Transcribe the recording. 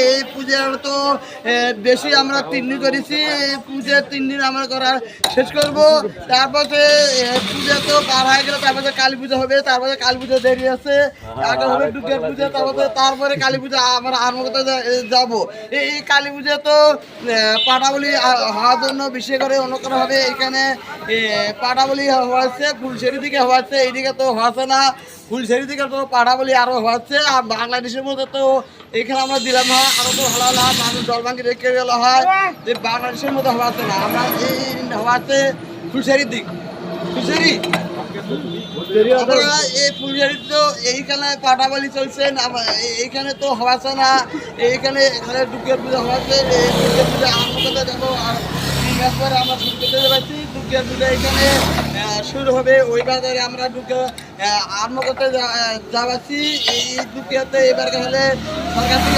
এই পূজার তো বেশি আমরা 3 দিন করেছি। এই পূজা 3 দিন আমরা করা শেষ করব। তারপরে পূজা তো পার হয়ে গেলে তারপরে কালী পূজা হবে, তারপরে কালী পূজা দেরি আছে, আগে হবে দুর্গা পূজা, তারপরে কালী পূজা আমরা আরম্ভ যাব। এই কালী পূজা তো পাটাবলি হওয়ার জন্য বিশেষ করে অনুকরণ হবে। এখানে পাটাবলি হওয়াচ্ছে, ফুলশেরি দিকে হওয়াচ্ছে, এইদিকে তো হওয়াছে না। ফুলশেরি দিকে তো পাটাবলি আরও হওয়াচ্ছে। আর বাংলাদেশের মধ্যে তো এখানে আমরা দিলাম হয় আরও তো ভালো না, মানুষ জলভাঙ্গি রেখে গেলে হয় যে বাংলাদেশের মধ্যে হওয়াচ্ছে না। আমরা এই হওয়াচ্ছে ফুলশেরির দিক, ফুলশেরি এই ফুলঝাড়ি তো এইখানে পাটাবালি চলছে, এইখানে তো হওয়াছে না। এইখানে এখানে দুর্গা পূজা হওয়াছে, এই দুর্গা পূজা আরম্ভ করতে যাবো। আর 3 মাস পরে আমরা শুরু করতে যাচ্ছি দুর্গা পূজা। এখানে শুরু হবে, ওই বাজারে আমরা আরম্ভ করতে যাচ্ছি। এই দুর্গাতে এবার হলে সরকার থেকে